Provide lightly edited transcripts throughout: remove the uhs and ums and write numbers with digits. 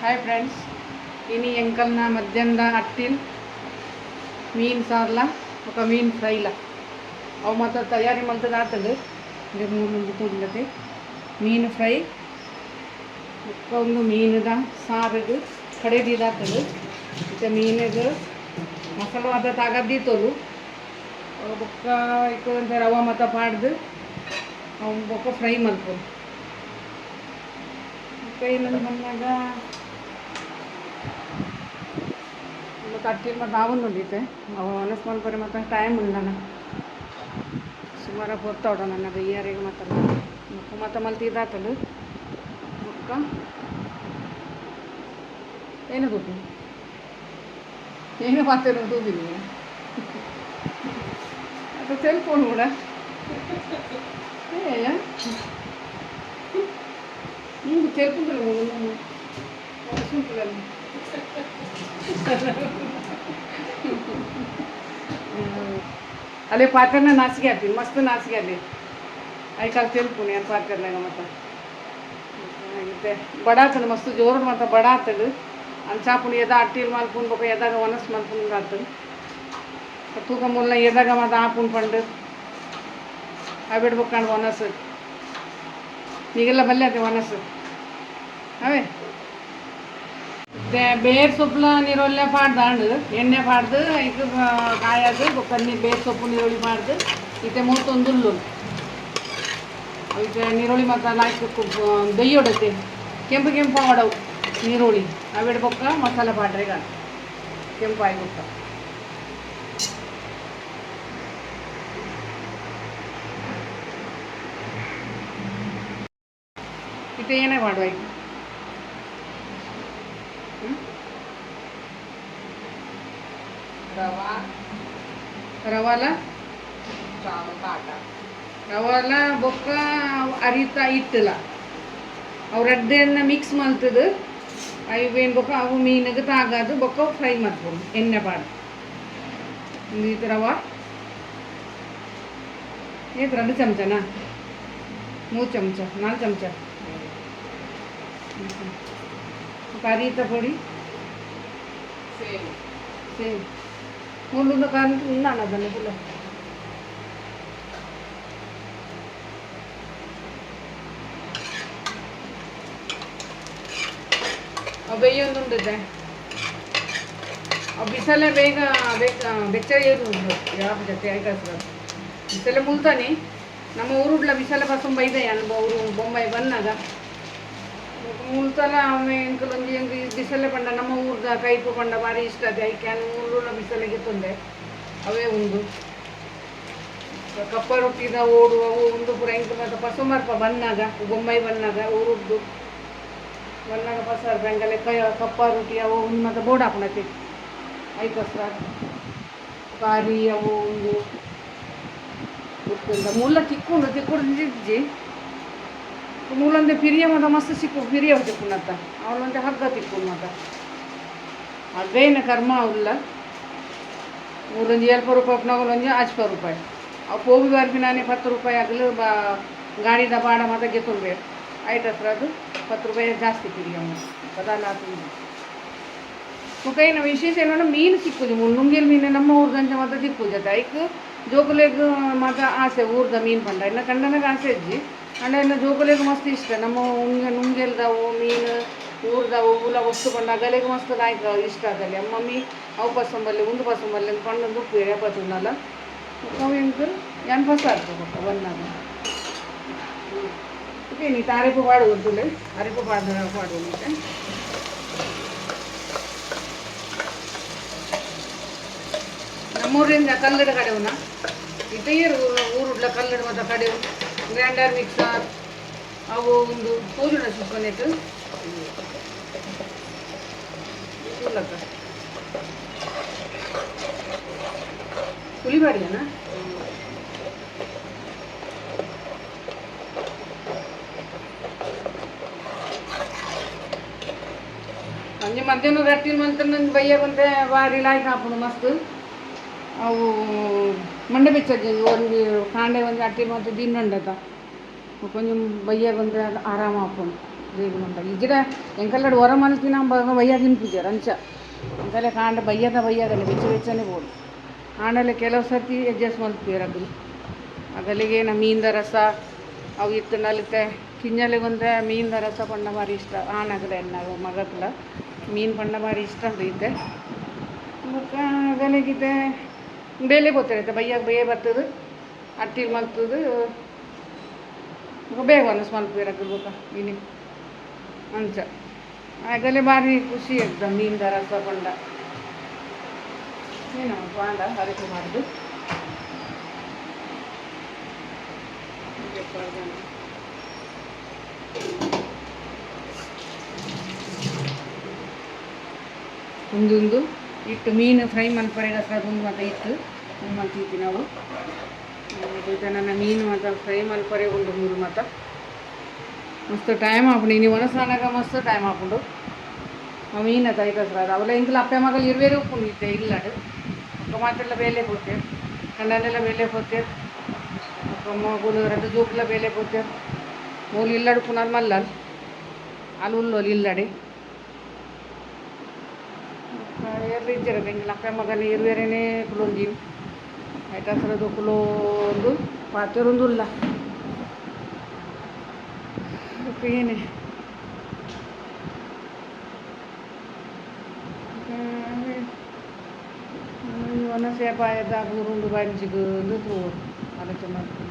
hi friends, ಇನಿ ಎಂಕಲ್ನ ಮಧ್ಯಾಹ್ನದ ಅಟ್ಟಿಲ್ ಮೀನು ಸಾರ್ಲ ఒక ಮೀನು ಫ್ರೈಲ ಅವು ಮತ್ತು ತಯಾರಿ ಮಲ್ತದ ಆತದು ಮೂರು ಕೂಡಲತೆ ಮೀನು ಫ್ರೈ ಒಂದು ಮೀನದ ಸಾರಿಗೆ ಕಡೆದಿದಾತದು ಮತ್ತು ಮೀನಿಗೆ ಮಸಾಲ ಅದ ತಾಗದ್ದೀತೋಲು ಬೊಕ್ಕ ಇಕ್ಕಂತ ರವೆ ಮತ್ತು ಪಾಡ್ದು ಅವು ಬೊಕ್ಕ ಫ್ರೈ ಮಲ್ಪೋದು ಇನ್ನೊಂದು ಬಂದಾಗ ಕಟ್ಟಿಲ್ ಮತ್ತು ಅವನು ನೋಡಿದ್ದೆ ಅವ ಅನಸ್ ಮಲ್ಪರೆ ಮತ್ತು ಟೈಮ್ ಉಂಡನ ಸುಮಾರು ಗೊತ್ತವಡ ನನ್ನ ಬೆಯ್ಯಾರಿಗೆ ಮತ್ತು ಮಲ್ತಿದ್ದಾತಲು ಬೊಕ್ಕ ಏನು ಗೊತ್ತು ಏನು ಮಾತೇನೋ ತೂದಿಲ್ಲ ಅದು ಸೆಲ್ಫೋನ್ ಕೂಡ ಏ ಹಿಂಗೆ ಚೆಲ್ಪುಂಟಲ್ಲ ಅಲ್ಲೇ ಪಾತ್ರನ ನಾಚಿಕೆ ಹಾಕ್ತೀನಿ ಮಸ್ತ್ ನಾಚಿಕೆ ಅಲ್ಲಿ ಐಕಾಲ್ ತೆಲ್ಪುನಿ ಅದು ಪಾತ್ರನಾಗ ಮತ್ತು ಮತ್ತೆ ಬಡ ಆಗ್ತದೆ ಮಸ್ತ್ ಜೋರು ಮತ್ತು ಬಡ ಆಗ್ತದೆ ಚಾಪುನಿ ಎದ ಅಟ್ಟಿಲ್ ಮಲ್ಪುನ್ ಬೇಕು ಎದಾಗ ಒನಸ್ ಮಲ್ಪುನ್ ಆಗ್ತದೆ ತೂಕ ಮುಲ್ನ ಎದಾಗ ಮತ್ತು ಆಪುನ್ ಪಂಡು ಅವು ಬಿಡ್ಬೇಕು ಕಂಡು ಒನಸ್ ಈಗೆಲ್ಲ ಬಲ್ಲೆ ಅದೇ ಒನಸ್ ಅವೇ ಬೇರ್ ಸೊಪ್ಪುಲ ನೀರೊಳ್ಳೆ ಪಾಡ್ದಾಂಡು ಎಣ್ಣೆ ಪಾಡ್ದು ಇದು ಕಾಯದು ಬೊಕ್ಕನ್ನಿ ಬೇರ್ ಸೊಪ್ಪು ನೀರುಳ್ಳಿ ಪಾಡ್ದು ಇತ್ತೆ ಮೂವತ್ತೊಂದುಲ್ಲು ಇದು ನೀರುಳ್ಳಿ ಮತ್ತು ಲಾಯ್ಕು ದೊಯ್ಯೊಡತ್ತೆ ಕೆಂಪು ಕೆಂಪು ಮಾಡವು ನೀರುಳ್ಳಿ ಅವಿಡ ಬೊಕ್ಕ ಮಸಾಲೆ ಪಾಡ್ರೆ ಈಗ ಕೆಂಪು ಆಗಿ ಬೊಕ್ಕ ಇತ್ತೆ ಏನೇ ಮಾಡುವ ಈಗ ರವಾಲ ಬೊಕ್ಕ ಅರಿತ ಇಟ್ಟಲ್ಲ ಅವ್ರ ಅಡ್ಡೆಯನ್ನ ಮಿಕ್ಸ್ ಮಲ್ತದು ಅವೇನು ಬೊಕ್ಕ ಅವು ಮೀನಿಗೆ ತಾಗದು ಬೊಕ್ಕ ಫ್ರೈ ಮಾಡ್ಬೋದು ಎಣ್ಣೆ ಪಾಡು ಇದು ರವಾ ಏತು 2 ಚಮಚನಾ 3 ಚಮಚ 4 ಚಮಚ ಅರಿತ ಪೊಡಿ ಸೇಮ್ ಮುಳ್ಳುಂದು ಕಾಲು ಉಣ್ಣಾಣ ಅದನ್ನು ಫುಲ್ಲ ಬೆಯ್ಯೊಂದುಂಡಿದ್ದೆ ಬಿಸಲೆ ಬೇಗ ಬೆಚ್ಚ ಉಂಟು ಯಾವ ಜೊತೆ ಆಯ್ತು ಬಿಸಲೆ ಮುಲ್ತಾನೆ ನಮ್ಮ ಊರುಡ್ಲ ಬಿಸಲೆ ಪಸಂ ಬೈದೆ ಊರು ಬೊಂಬೈ ಬಂದಾಗ ಮುಲ್ತಲ ಎಂಕಲೊಂಜಿ ಎಂಕ್ ಬಿಸಲೆ ಪಂಡ ನಮ್ಮ ಊರ್ದ ಕೈಪು ಪಂಡ ಭಾರಿ ಇಷ್ಟ ಅದೇ ಐಕೆ ಊರುಲ ಬಿಸಲೆಗೆ ತೊಂದೆ ಅವೇ ಉಂಡು ಕಪ್ಪ ರೊಟ್ಟಿದ ಓಡುವ ಉಂಡು ಪೂರ ಎಂಕ್ ಮತ್ತು ಪಸುಮರ್ಪ ಬಂದಾಗ ಬೊಂಬೈ ಬಂದಾಗ ಊರುದ್ದು ಬಂದಾಗ ಪಸರ್ಪ ಎಂಕಲೆ ಕಪ್ಪ ರೊಟ್ಟಿ ಅವು ಉಂಡು ಮತ್ತು ಬೋರ್ಡ್ ಹಾಕೊಂಡೈತಿ ಐಕಸ್ರ ಕಾರಿ ಅವು ಉಂಡು ಗೊತ್ತಿಲ್ಲ ಮುಲ್ಲ ತಿಕ್ಕೊಂಡು ಜಿಜ್ಜಿ ಮೂಲಂದೆ ಪಿರಿಯ ಮತ್ತು ಮಸ್ತ್ ಸಿಕ್ಕು ಪಿರಿಯ ತಿಕ್ಕುನತ್ತ ಅವಳಂತೆ ಹಗ್ಗ ತಿಕ್ಕೊಂಡು ಮತ್ತು ಅದೇನು ಕರ್ಮ ಅವಲ್ಲ ಮೂರೊಂದು 7 ರೂಪಾಯಿ ಉಪ್ನಾಗಲೊಂಜಿ 8 ರೂಪಾಯಿ ಅವು ಪೋಬಿ ಬಾರ್ಪಿ ನಾನೇ 10 ರೂಪಾಯಿ ಆಗಲು ಗಾಡಿದ ಬಾಡ ಮತ್ತು ಗೆತ್ತುಳ್ಬೇಕು ಐಟ್ ಹತ್ರ ಅದು 10 ರೂಪಾಯಿ ಜಾಸ್ತಿ ಪಿರಿಯ ಬದಲ ಮುಖೈನ ವಿಶೇಷ ಏನೋ ಮೀನು ಸಿಕ್ಕುದು ನುಂಗೇಲ್ ಮೀನು ನಮ್ಮ ಊರ್ದಂಚ ಮತ್ತು ಸಿಕ್ಕು ಜೊತೆ ಐಕ್ ಜೋಕುಲೆಗ್ ಮತ್ತು ಆಸೆ ಊರ್ದ ಮೀನು ಪಂಡ ಇನ್ನು ಕಂಡನಾಗ ಆಸೆ ಅಜ್ಜಿ ಅಂಡ ಇನ್ನು ಜೋಕುಲೆಗ್ ಮಸ್ತ್ ಇಷ್ಟ ನಮ್ಮ ನುಂಗೆಲ್ದವು ಮೀನು ಊರ್ದವು ಉಲ ವಸ್ತು ಪಂಡ ಅಗಲೆಗೆ ಮಸ್ತ್ ಲಾಯ್ಕ ಇಷ್ಟ ಆಗಲಿ ಮಮ್ಮಿ ಅವು ಪಸಂಬಲ್ಲಿ ಉಂದು ಪಸಂಬಲ್ಲಿ ಪಂಡೊಂದು ಉಪ್ಪು ಎಪ್ಪತ್ತುನಲ್ಲ ಅವು ಎಂಕು ಏನು ಫಸ ಆಗ್ತದೆ ಬಂದಾಗ ಓಕೆ ನೀ ಅರೆಪು ಪಾಡು ಗೊತ್ತಿಲ್ಲ ಅರೆಪು ಪಾಡು ಮತ್ತೆ ನಮ್ಮೂರಿಂದ ಕಲ್ಲಡ ಕಡೆವನ ಇದೇರು ಊರುಡ್ಲ ಕಲ್ಲಡ ಮತ್ತು ಕಡೆವು ಗ್ರೈಂಡರ್ ಮಿಕ್ಸರ್ ಅವು ಒಂದು ಪೂಜನ ಸುಕ್ಕನಿಟ್ಟು ಪುಲಿಬಾಡಿಯನ ಸಂಜೆ ಮಧ್ಯಾಹ್ನ ರಟ್ಟಿನ ಮಂತ ನಂದು ಬಯ್ಯಕಂತೆ ಭಾರಿ ಲಾಯ್ಕ್ ಹಾಪುಡು ಮಸ್ತ್ ಅವು ಮಂಡೆ ಬೆಚ್ಚಜ್ಜಿ ಒಂದು ಕಾಂಡೆ ಒಂದು ಅಟ್ಟಿ ಮತ್ತು ದಿನ್ನುಂಡತ ಕೊಂಚం ಬಯ್ಯಕಂತೆ ಆರಾಮ ಹಾಕೊಂಡು ರೇಗುಮಂಡ ಇಜ್ಜಿಡ ಎಂಕಲ್ಲಡು ಹೊರ ಮಲ್ತಿನ ಬಯ್ಯ ತಿನ್ಪಿದ್ಯಾರ ಅಂಚ ಎಂಕಲೆ ಕಾಂಡ ಬಯ್ಯದಲ್ಲ ಬೆಚ್ಚನೆ ಬೋಡು ಆಂಡಲ್ಲಿ ಕೆಲವು ಸರ್ತಿ ಅಡ್ಜಸ್ಟ್ ಮಲ್ತಿದ್ದಾರೆ ಅದು ಅದಲ್ಲಿಗೆ ನಮ್ಮ ಮೀನಿನ ರಸ ಅವು ಇತ್ತು ನಲಿತೆ ಕಿಂಜಲಿಗೊಂದು ಮೀನಿನ ರಸ ಪಂಡ ಭಾರಿ ಇಷ್ಟ ಆನಗಲ ಎನ್ನಾಗ ಮಗಕ್ಲ ಮೀನು ಪಂಡ ಭಾರಿ ಇಷ್ಟ ಅಂತೈತೆ ಮತ್ತು ಅದಲ್ಲಿಗಿದೆ ಬೇಲೆ ಗೊತ್ತಿರುತ್ತೆ ಬಯ್ಯ ಬರ್ತದೆ ಅಟ್ಟಿಲ್ ಮಲ್ತದು ಬೇಗ ಒನಸ್ ಮಲ್ಪಿರಕ್ಕ ಮೀನಿ ಅಂಚ ಆಗಲೇ ಭಾರಿ ಖುಷಿ ಆಗ್ತದೆ ಮೀನಿನ ರಸ ಪಂಡ ಏನು ಪಾಂಡ ಹರಕೆ ಮಾಡಿದ್ದು ಒಂದೊಂದು ಇಟ್ಟು ಮೀನು ಫ್ರೈ ಮಲ್ಪರೆಗೆ ಅದೊಂದು ಮತ್ತು ಇಟ್ಟು ಮಲ್ತಿದ್ವಿ ನಾವು ಇದು ನನ್ನ ಮೀನು ಮತ್ತು ಫ್ರೈ ಮಲ್ಪರೆ ಉಂಡು ಮೂರು ಮತ್ತು ಮಸ್ತ್ ಟೈಮ್ ಹಾಕೊಂಡು ನೀವು ಒಣಸಾನಾಗ ಮಸ್ತ್ ಟೈಮ್ ಹಾಕೊಂಡು ಮೀನು ತೈತ ಸರ್ ಅದು ಅವಳ ಇಂಕಲ ಅಪ್ಪೆ ಮಗಳು ಇರುವೇರು ಉಪ್ಪು ಇತ್ತೆ ಇಲ್ಲಾಡು ಅಕ್ಕ ಮಾತೆಲ್ಲ ಬೇಲೆ ಕೊಟ್ಟೆ ಕಣ್ಣಲ್ಲೆಲ್ಲ ಬೇಲೆ ಕೊಟ್ಟೆ ಅಕ್ಕ ಮಗುಲು ಎರಡು ಜೋಕ್ಲ ಬೇಲೆ ಕೊಟ್ಟೆ ಮೂಲು ಇಲ್ಲಾಡು ಪುನರ್ ಮಲ್ಲಲ್ ಅಲ್ಲಿ ಉಲ್ಲೋಲಿ ಇಲ್ಲಾಡಿ ಎಲ್ಲಿ ಇಜ್ಜಿರೋದು ಹಿಂಗೆ ಅಪ್ಪೆ ಮಗನ ಇರುವೇರೇನೇ ಕುಲೊಂದಿ ಆಯ್ತು ಸರದು ಕುಲೋಂದು ಪಾತ್ರೆರೊಂದು ಇಲ್ಲ ಏನೇ ಒನ ಸೇಪಾಯದ ಊರುಂಡು ಬಂಜಿಗಂದು ತೋರು ಆಲೋಚನೆ ಮಾಡ್ತೀನಿ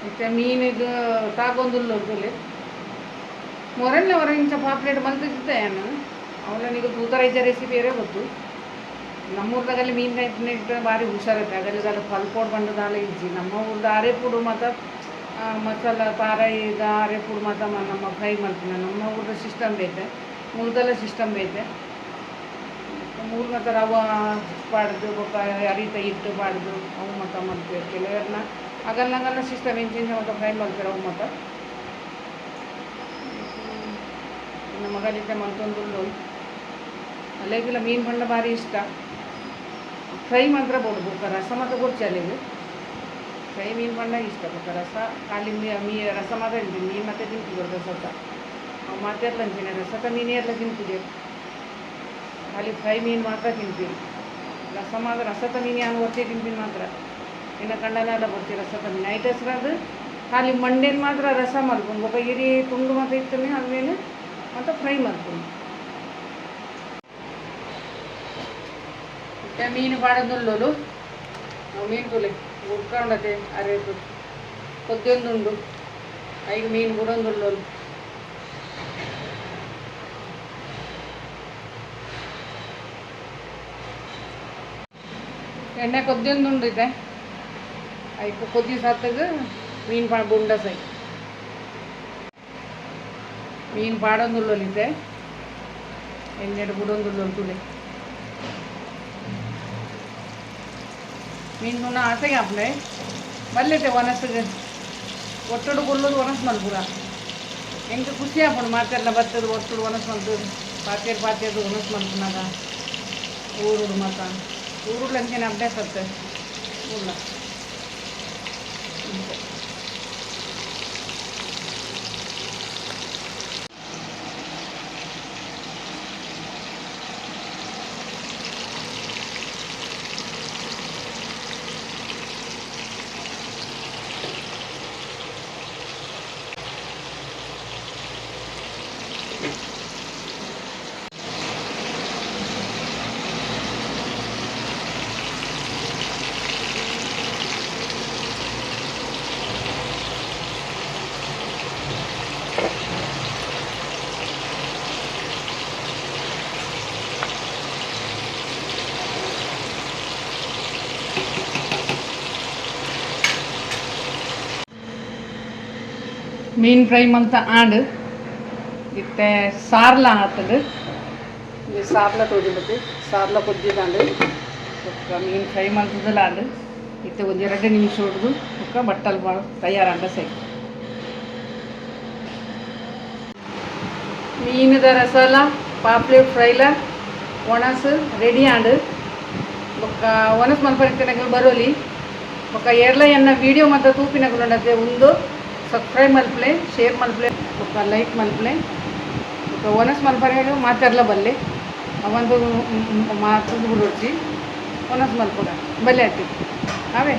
ಮತ್ತೆ ಮೀನಿಗೆ ತಾಗೊಂದುಲ್ಲ ಹೋಗಲಿ ಮೊರಲ್ಲೇ ಹೊರ ಇಂಚ ಪಾಪ್ಲೇಟ್ ಮಲ್ತಿದ್ದೆ ನಾನು ಅವಳನಿಗೆ ತೂತರೈಜ ರೆಸಿಪಿ ಬೇರೆ ಗೊತ್ತು ನಮ್ಮೂರ್ದಾಗಲ್ಲಿ ಮೀನು ಇಟ್ಟು ಭಾರಿ ಹುಷಾರೈತೆ ಅದರಲ್ಲಿ ಪಲ್ಪೋಡು ಬಂದದಾಲ ಇಜ್ಜಿ ನಮ್ಮ ಊರ್ದು ಆರೆಪುಡು ಮತ್ತು ಮಸಾಲ ಪಾರ ಈಗ ಆರೆಪುಡು ಮತ್ತು ನಮ್ಮ ಫ್ರೈ ಮಾಡ್ತೀನಿ ನಮ್ಮ ಊರ್ದು ಸಿಸ್ಟಮ್ ಬೇತೆ ಮುಳ್ದೆಲ್ಲ ಸಿಸ್ಟಮ್ ಬೇತೆ ಮೂರು ಮತ್ತು ರವೆ ಪಾಡ್ದು ಅರಿತ ಇಟ್ಟು ಪಾಡ್ದು ಅವು ಮತ್ತು ಮಾಡ್ತೀವಿ ಕೆಲವರನ್ನ ಆಗಲ್ಲ ಸಿಸ್ಟಮ್ ಚೇಂಜ್ ಮತ್ತು ಫ್ರೈ ಮಾಡ್ತಾರೆ ಅವು ಮತ್ತು ನಮ್ಮ ಮಗಲಿದ್ದೆ ಮಲ್ತೊಂದು ಅಲ್ಲೇಗಿಲ್ಲ ಮೀನು ಪಂಡ ಭಾರಿ ಇಷ್ಟ ಫ್ರೈ ಮಾತ್ರ ಬೋಡ್ಬೇಕು ರಸ ಮಾತ್ರ ಗೊಚ್ಚಲ್ಲಿಗೆ ಫ್ರೈ ಮೀನು ಪಂಡ ಇಷ್ಟ ಬೇಕು ರಸ ಖಾಲಿ ರಸ ಮಾತ್ರ ತಿಂತೀನಿ ಮೀನು ಮತ್ತೆ ತಿಂತಿದ್ರು ರಸತ ಅವು ಮತ್ತೆ ಅಂತೀನಿ ರಸತ ಮೀನೇ ಎಲ್ಲ ತಿಂತಿದ್ದೆ ಖಾಲಿ ಫ್ರೈ ಮೀನು ಮಾತ್ರ ತಿಂತೀನಿ ರಸ ಮಾತ್ರ ರಸತ ಮೀನು ನಾನು ಒತ್ತೆ ತಿಂತೀನಿ ಮಾತ್ರ ಇನ್ನು ಕಂಡನೆಲ್ಲ ಬರ್ತೀವಿ ರಸತ ಮೀನು ನೈಟ್ ಹೆಸ್ರದು ಖಾಲಿ ಮಂಡೇನು ಮಾತ್ರ ರಸ ಮಾಡ್ಕೊಂಡು ಹಿರಿ ತುಂಡು ಮಾತ್ರ ಇರ್ತೀನಿ ಅದೇನು ಮತ್ತು ಫ್ರೈ ಮಾಡ್ತೀನಿ ಮೀನು ಪಾಡೋದುಲ್ಲೋಲು ಮೀನು ತುಲೆ ಉಡ್ಕೊಂಡತೆ ಅರೇದು ಕೊದ್ದೊಂದುಂಡು ಈಗ ಮೀನು ಬಿಡೊಂದುಲ್ಲೋಲು ಎಣ್ಣೆ ಕೊದ್ದೊಂದುಂಡು ಇದೆ ಐದು ಕೊದ್ದಿ ಸಾತಾಗ ಮೀನು ಬುಂಡ ಸೈ ಮೀನು ಪಾಡೊಂದುಲ್ಲೋಲಿದೆ ಎಣ್ಣೆಡು ಬಿಡೊಂದುಲ್ಲೋಲು ತುಲೆ ಮೀನು ನುಣ ಆಸೆಗೆ आपले ಬಲ್ಲೈತೆ ಒನಸ್ಗೆ ಒಟ್ಟೊಡು ಕೊಲ್ಲೋದು ಒನಸ್ ಮಲ್ಪುರ ಹೆಂಗೆ ಖುಷಿ ಹಾಕೊಂಡು ಮಾತೆಲ್ಲ ಬರ್ತದೆ ಒಟ್ಟೊಡು ಒನಸ್ ಮಲ್ತದೆ ಪಾತ್ರೆದು ಒನಸ್ ಮಲ್ಪುನಾಗ ಊರುಡು ಮಾತ ಊರುಡ್ಲು ಅಂಕೇನು ಅಭ್ಯಾಸ ಆಗ್ತದೆ ಇಲ್ಲ ಮೀನು ಫ್ರೈ ಮಲ್ತ ಆಂಡು ಇತ್ತೆ ಸಾರ್ಲ ಹಾಕ್ತದೆ ಇದು ಸಾರ್ಲ ತೊಗೊಳ್ಬೇಕು ಸಾರ್ಲ ಕೊದ್ದಿದ್ದಾಂಡು ಮೀನು ಫ್ರೈ ಮಲ್ತದಲ್ಲ ಆಂಡು ಇತ್ತೆ ಒಂದು 2 ನಿಮಿಷ ಹೊಡೆದು ಬುಕ್ಕ ಬಟ್ಟಲು ಭಾಳ ತಯಾರಾಗ ಸೈ ಮೀನದ ರಸಾಲ ಪಾಪ್ಲೆಟ್ ಫ್ರೈಲ ಒಣಸು ರೆಡಿ ಆಂಡು ಬೊಕ್ಕ ಒಣಸ್ ಮಲ್ಪರಿತೇನೆ ಬರೋಲಿ ఒక ఏర్ల ఎన్న వీడియో మధ్య తూపినకుండతే ಒಂದು ಸಬ್ಸ್ಕ್ರೈಬ್ ಮಲ್ಪಲೆ ಶೇರ್ ಮಲ್ಪಲೆ ఒక ಲೈಕ್ ಮಲ್ಪಲೆ ఒక ಓನಸ್ ಮಲ್ಪರೆ ಮಾತೆರ್ಲ ಬಲ್ಲೆ ಅವಂದು ಮಾತು ಬಿಡೋಡ್ಸಿ ಓನಸ್ ಮಲ್ಪಗ ಬಲ್ಲೆ ಆಗ್ತೈತಿ ಅವೇ